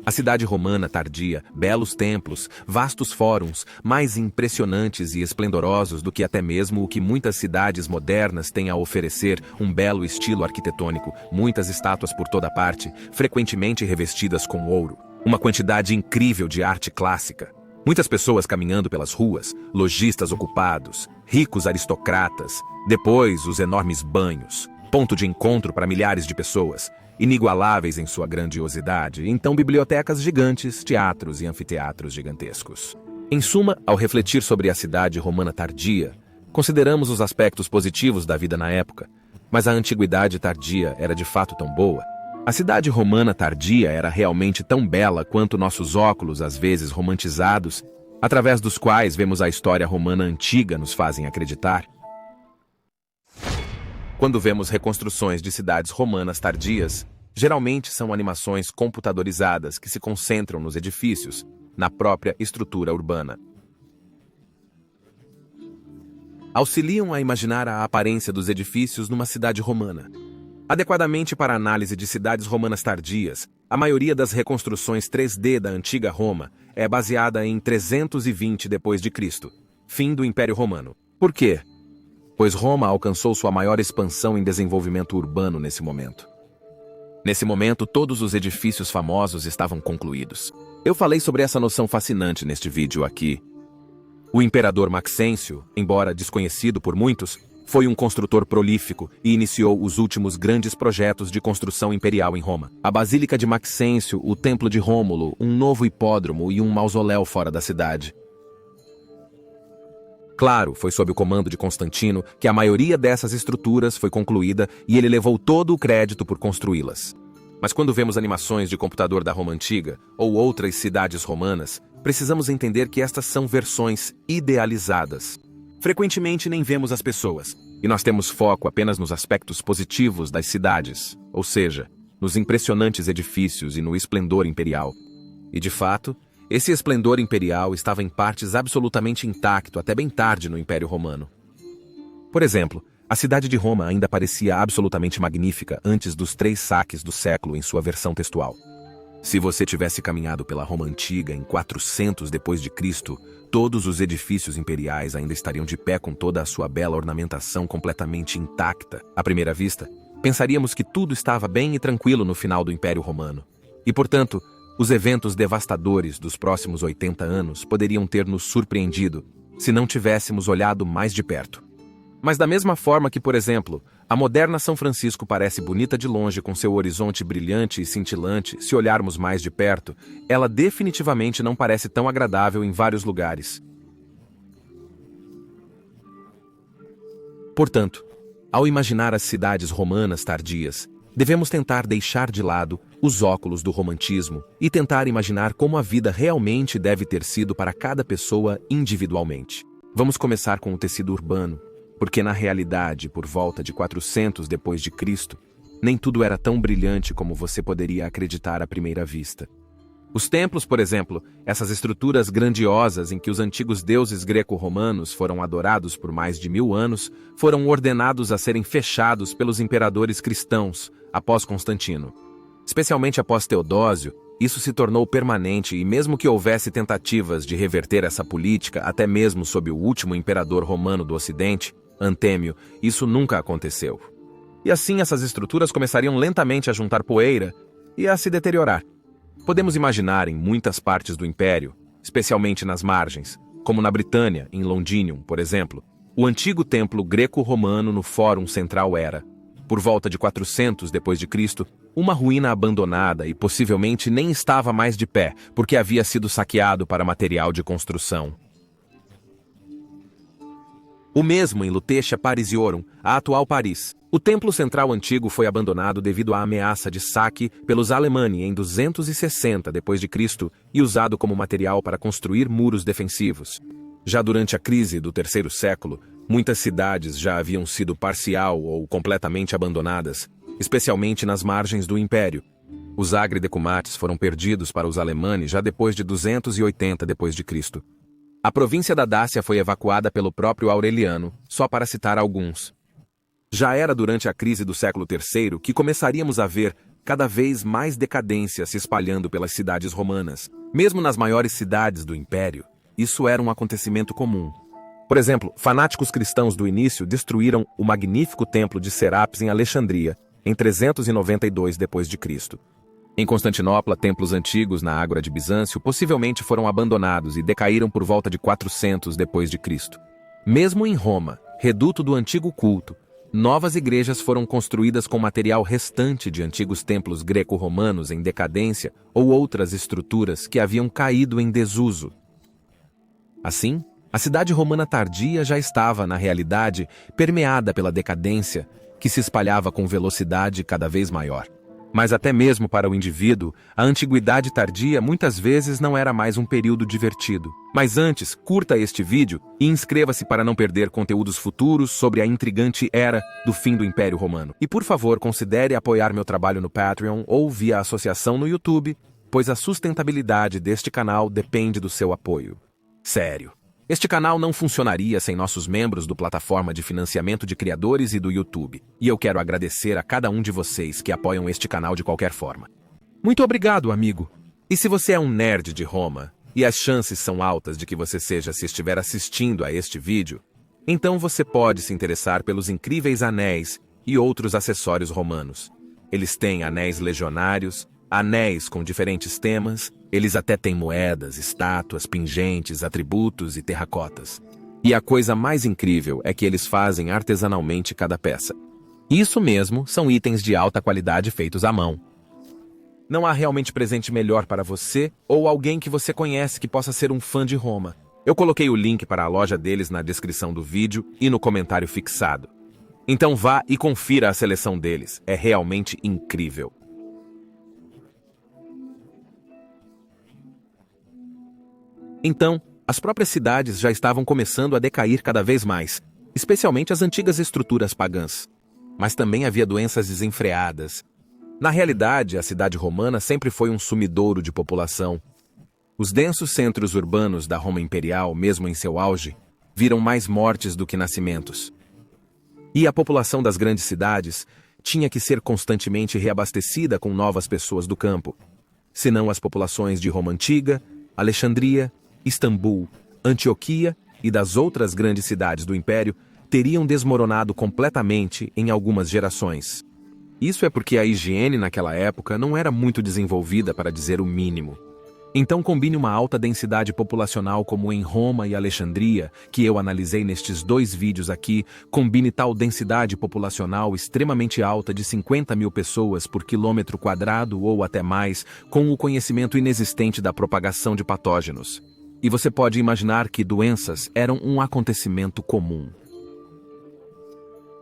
A cidade romana tardia, belos templos, vastos fóruns, mais impressionantes e esplendorosos do que até mesmo o que muitas cidades modernas têm a oferecer, um belo estilo arquitetônico, muitas estátuas por toda parte, frequentemente revestidas com ouro. Uma quantidade incrível de arte clássica. Muitas pessoas caminhando pelas ruas, lojistas ocupados, ricos aristocratas, depois os enormes banhos, ponto de encontro para milhares de pessoas, inigualáveis em sua grandiosidade, então bibliotecas gigantes, teatros e anfiteatros gigantescos. Em suma, ao refletir sobre a cidade romana tardia, consideramos os aspectos positivos da vida na época, mas a antiguidade tardia era de fato tão boa? A cidade romana tardia era realmente tão bela quanto nossos óculos, às vezes romantizados, através dos quais vemos a história romana antiga, nos fazem acreditar? Quando vemos reconstruções de cidades romanas tardias, geralmente são animações computadorizadas que se concentram nos edifícios, na própria estrutura urbana. Auxiliam a imaginar a aparência dos edifícios numa cidade romana. Adequadamente para a análise de cidades romanas tardias, a maioria das reconstruções 3D da antiga Roma é baseada em 320 d.C., fim do Império Romano. Por quê? Pois Roma alcançou sua maior expansão em desenvolvimento urbano nesse momento. Nesse momento, todos os edifícios famosos estavam concluídos. Eu falei sobre essa noção fascinante neste vídeo aqui. O imperador Maxêncio, embora desconhecido por muitos, foi um construtor prolífico e iniciou os últimos grandes projetos de construção imperial em Roma. A Basílica de Maxêncio, o Templo de Rômulo, um novo hipódromo e um mausoléu fora da cidade. Claro, foi sob o comando de Constantino que a maioria dessas estruturas foi concluída e ele levou todo o crédito por construí-las. Mas quando vemos animações de computador da Roma Antiga ou outras cidades romanas, precisamos entender que estas são versões idealizadas. Frequentemente nem vemos as pessoas, e nós temos foco apenas nos aspectos positivos das cidades, ou seja, nos impressionantes edifícios e no esplendor imperial. E de fato, esse esplendor imperial estava em partes absolutamente intacto até bem tarde no Império Romano. Por exemplo, a cidade de Roma ainda parecia absolutamente magnífica antes dos 3 saques do século em sua versão textual. Se você tivesse caminhado pela Roma Antiga em 400 d.C., todos os edifícios imperiais ainda estariam de pé com toda a sua bela ornamentação completamente intacta. À primeira vista, pensaríamos que tudo estava bem e tranquilo no final do Império Romano. E, portanto, os eventos devastadores dos próximos 80 anos poderiam ter nos surpreendido se não tivéssemos olhado mais de perto. Mas da mesma forma que, por exemplo, a moderna São Francisco parece bonita de longe com seu horizonte brilhante e cintilante, se olharmos mais de perto, ela definitivamente não parece tão agradável em vários lugares. Portanto, ao imaginar as cidades romanas tardias, devemos tentar deixar de lado os óculos do romantismo e tentar imaginar como a vida realmente deve ter sido para cada pessoa individualmente. Vamos começar com o tecido urbano, porque na realidade, por volta de 400 d.C., nem tudo era tão brilhante como você poderia acreditar à primeira vista. Os templos, por exemplo, essas estruturas grandiosas em que os antigos deuses greco-romanos foram adorados por mais de 1000 anos, foram ordenados a serem fechados pelos imperadores cristãos após Constantino. Especialmente após Teodósio, isso se tornou permanente e mesmo que houvesse tentativas de reverter essa política, até mesmo sob o último imperador romano do Ocidente, Antêmio, isso nunca aconteceu. E assim essas estruturas começariam lentamente a juntar poeira e a se deteriorar. Podemos imaginar em muitas partes do Império, especialmente nas margens, como na Britânia, em Londinium, por exemplo, o antigo templo greco-romano no Fórum Central era, por volta de 400 d.C., uma ruína abandonada e possivelmente nem estava mais de pé, porque havia sido saqueado para material de construção. O mesmo em Lutetia Parisiorum, a atual Paris. O templo central antigo foi abandonado devido à ameaça de saque pelos Alemanni em 260 d.C. e usado como material para construir muros defensivos. Já durante a crise do terceiro século, muitas cidades já haviam sido parcial ou completamente abandonadas, especialmente nas margens do Império. Os Agridecumates foram perdidos para os Alemanni já depois de 280 d.C. A província da Dácia foi evacuada pelo próprio Aureliano, só para citar alguns. Já era durante a crise do século III que começaríamos a ver cada vez mais decadência se espalhando pelas cidades romanas. Mesmo nas maiores cidades do Império, isso era um acontecimento comum. Por exemplo, fanáticos cristãos do início destruíram o magnífico templo de Serapis em Alexandria, em 392 d.C. Em Constantinopla, templos antigos na Ágora de Bizâncio possivelmente foram abandonados e decaíram por volta de 400 d.C. Mesmo em Roma, reduto do antigo culto, novas igrejas foram construídas com material restante de antigos templos greco-romanos em decadência ou outras estruturas que haviam caído em desuso. Assim, a cidade romana tardia já estava, na realidade, permeada pela decadência, que se espalhava com velocidade cada vez maior. Mas até mesmo para o indivíduo, a antiguidade tardia muitas vezes não era mais um período divertido. Mas antes, curta este vídeo e inscreva-se para não perder conteúdos futuros sobre a intrigante era do fim do Império Romano. E por favor, considere apoiar meu trabalho no Patreon ou via associação no YouTube, pois a sustentabilidade deste canal depende do seu apoio. Sério. Este canal não funcionaria sem nossos membros do plataforma de financiamento de criadores e do YouTube. E eu quero agradecer a cada um de vocês que apoiam este canal de qualquer forma. Muito obrigado, amigo! E se você é um nerd de Roma, e as chances são altas de que você seja se estiver assistindo a este vídeo, então você pode se interessar pelos incríveis anéis e outros acessórios romanos. Eles têm anéis legionários, anéis com diferentes temas, eles até têm moedas, estátuas, pingentes, atributos e terracotas. E a coisa mais incrível é que eles fazem artesanalmente cada peça. Isso mesmo, são itens de alta qualidade feitos à mão. Não há realmente presente melhor para você ou alguém que você conhece que possa ser um fã de Roma. Eu coloquei o link para a loja deles na descrição do vídeo e no comentário fixado. Então vá e confira a seleção deles, é realmente incrível. Então, as próprias cidades já estavam começando a decair cada vez mais, especialmente as antigas estruturas pagãs. Mas também havia doenças desenfreadas. Na realidade, a cidade romana sempre foi um sumidouro de população. Os densos centros urbanos da Roma Imperial, mesmo em seu auge, viram mais mortes do que nascimentos. E a população das grandes cidades tinha que ser constantemente reabastecida com novas pessoas do campo. Senão as populações de Roma Antiga, Alexandria, Istambul, Antioquia e das outras grandes cidades do Império teriam desmoronado completamente em algumas gerações. Isso é porque a higiene naquela época não era muito desenvolvida, para dizer o mínimo. Então combine uma alta densidade populacional como em Roma e Alexandria, que eu analisei nestes 2 vídeos aqui, combine tal densidade populacional extremamente alta de 50 mil pessoas por quilômetro quadrado ou até mais, com o conhecimento inexistente da propagação de patógenos. E você pode imaginar que doenças eram um acontecimento comum.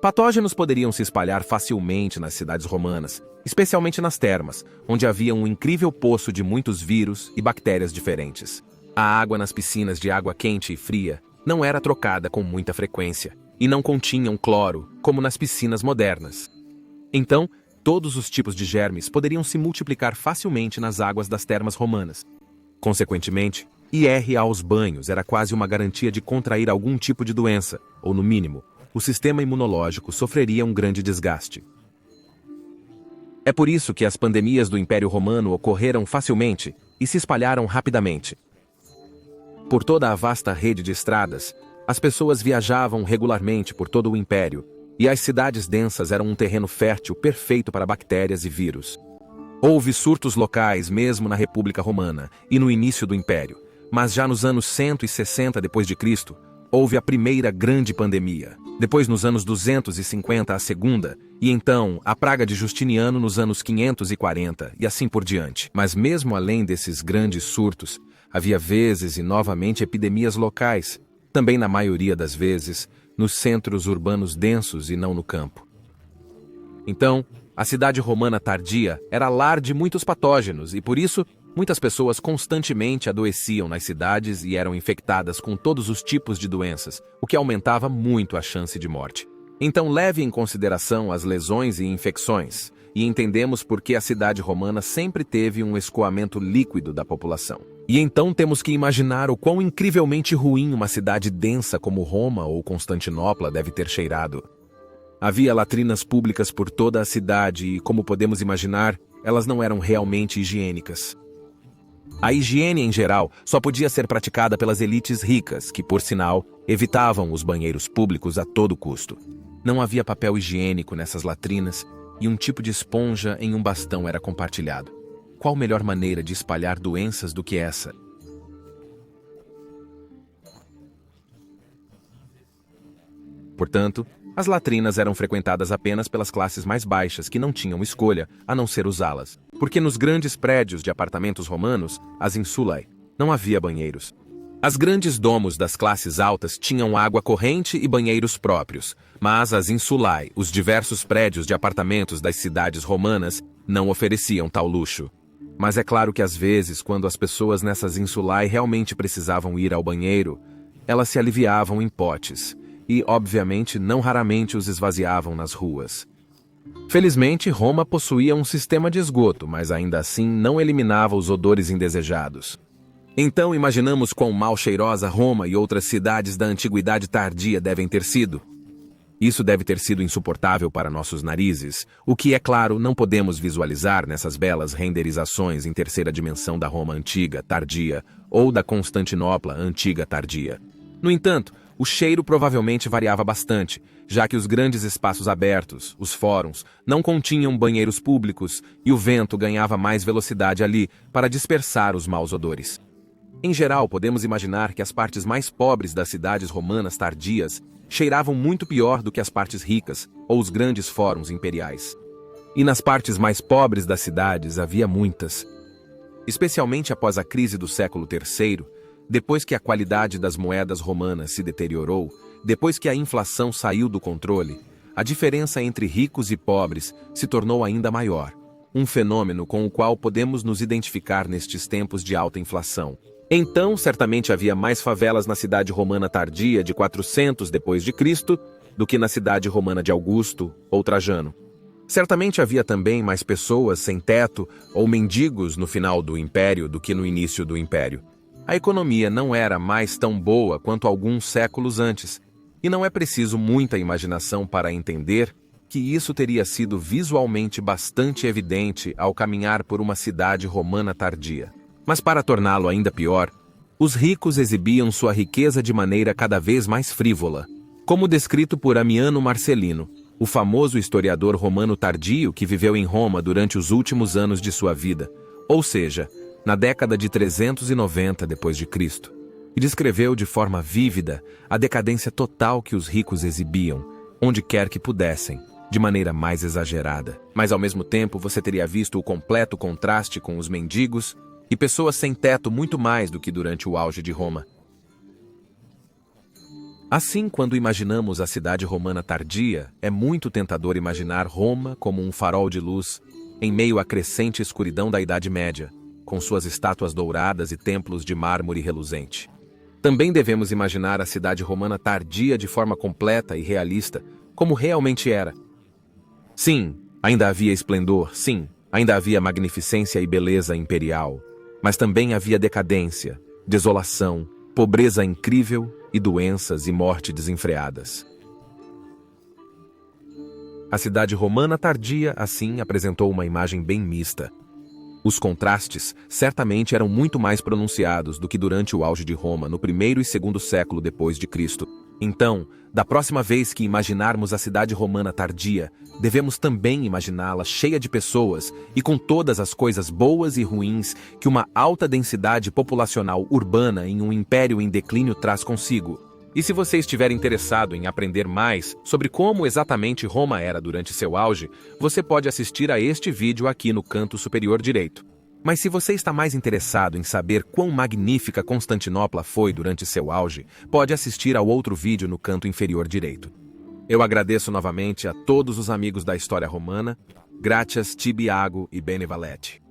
Patógenos poderiam se espalhar facilmente nas cidades romanas, especialmente nas termas, onde havia um incrível poço de muitos vírus e bactérias diferentes. A água nas piscinas de água quente e fria não era trocada com muita frequência e não continham cloro, como nas piscinas modernas. Então, todos os tipos de germes poderiam se multiplicar facilmente nas águas das termas romanas. Consequentemente, ir aos banhos era quase uma garantia de contrair algum tipo de doença, ou no mínimo, o sistema imunológico sofreria um grande desgaste. É por isso que as pandemias do Império Romano ocorreram facilmente e se espalharam rapidamente. Por toda a vasta rede de estradas, as pessoas viajavam regularmente por todo o Império, e as cidades densas eram um terreno fértil perfeito para bactérias e vírus. Houve surtos locais mesmo na República Romana e no início do Império, mas já nos anos 160 d.C., houve a primeira grande pandemia, depois nos anos 250 a segunda, e então a praga de Justiniano nos anos 540 e assim por diante. Mas mesmo além desses grandes surtos, havia vezes e novamente epidemias locais, também na maioria das vezes, nos centros urbanos densos e não no campo. Então, a cidade romana tardia era lar de muitos patógenos e por isso muitas pessoas constantemente adoeciam nas cidades e eram infectadas com todos os tipos de doenças, o que aumentava muito a chance de morte. Então leve em consideração as lesões e infecções, e entendemos por que a cidade romana sempre teve um escoamento líquido da população. E então temos que imaginar o quão incrivelmente ruim uma cidade densa como Roma ou Constantinopla deve ter cheirado. Havia latrinas públicas por toda a cidade e, como podemos imaginar, elas não eram realmente higiênicas. A higiene, em geral, só podia ser praticada pelas elites ricas, que, por sinal, evitavam os banheiros públicos a todo custo. Não havia papel higiênico nessas latrinas e um tipo de esponja em um bastão era compartilhado. Qual melhor maneira de espalhar doenças do que essa? Portanto, as latrinas eram frequentadas apenas pelas classes mais baixas que não tinham escolha a não ser usá-las. Porque nos grandes prédios de apartamentos romanos, as insulae, não havia banheiros. As grandes domos das classes altas tinham água corrente e banheiros próprios, mas as insulae, os diversos prédios de apartamentos das cidades romanas, não ofereciam tal luxo. Mas é claro que às vezes, quando as pessoas nessas insulae realmente precisavam ir ao banheiro, elas se aliviavam em potes e, obviamente, não raramente os esvaziavam nas ruas. Felizmente, Roma possuía um sistema de esgoto, mas ainda assim não eliminava os odores indesejados. Então imaginamos quão mal cheirosa Roma e outras cidades da antiguidade tardia devem ter sido. Isso deve ter sido insuportável para nossos narizes, o que, é claro, não podemos visualizar nessas belas renderizações em terceira dimensão da Roma antiga, tardia, ou da Constantinopla antiga, tardia. No entanto, o cheiro provavelmente variava bastante, já que os grandes espaços abertos, os fóruns, não continham banheiros públicos e o vento ganhava mais velocidade ali para dispersar os maus odores. Em geral, podemos imaginar que as partes mais pobres das cidades romanas tardias cheiravam muito pior do que as partes ricas ou os grandes fóruns imperiais. E nas partes mais pobres das cidades havia muitas. Especialmente após a crise do século III, depois que a qualidade das moedas romanas se deteriorou, depois que a inflação saiu do controle, a diferença entre ricos e pobres se tornou ainda maior, um fenômeno com o qual podemos nos identificar nestes tempos de alta inflação. Então, certamente havia mais favelas na cidade romana tardia de 400 d.C. do que na cidade romana de Augusto ou Trajano. Certamente havia também mais pessoas sem teto ou mendigos no final do Império do que no início do Império. A economia não era mais tão boa quanto alguns séculos antes, e não é preciso muita imaginação para entender que isso teria sido visualmente bastante evidente ao caminhar por uma cidade romana tardia. Mas para torná-lo ainda pior, os ricos exibiam sua riqueza de maneira cada vez mais frívola, como descrito por Amiano Marcelino, o famoso historiador romano tardio que viveu em Roma durante os últimos anos de sua vida, ou seja, na década de 390 d.C., e descreveu de forma vívida a decadência total que os ricos exibiam, onde quer que pudessem, de maneira mais exagerada. Mas ao mesmo tempo você teria visto o completo contraste com os mendigos e pessoas sem teto muito mais do que durante o auge de Roma. Assim, quando imaginamos a cidade romana tardia, é muito tentador imaginar Roma como um farol de luz em meio à crescente escuridão da Idade Média, com suas estátuas douradas e templos de mármore reluzente. Também devemos imaginar a cidade romana tardia de forma completa e realista, como realmente era. Sim, ainda havia esplendor, sim, ainda havia magnificência e beleza imperial, mas também havia decadência, desolação, pobreza incrível e doenças e morte desenfreadas. A cidade romana tardia, assim, apresentou uma imagem bem mista. Os contrastes certamente eram muito mais pronunciados do que durante o auge de Roma no primeiro e segundo século depois de Cristo. Então, da próxima vez que imaginarmos a cidade romana tardia, devemos também imaginá-la cheia de pessoas e com todas as coisas boas e ruins que uma alta densidade populacional urbana em um império em declínio traz consigo. E se você estiver interessado em aprender mais sobre como exatamente Roma era durante seu auge, você pode assistir a este vídeo aqui no canto superior direito. Mas se você está mais interessado em saber quão magnífica Constantinopla foi durante seu auge, pode assistir ao outro vídeo no canto inferior direito. Eu agradeço novamente a todos os amigos da história romana, Gratias, Tibiago e Bene Valete.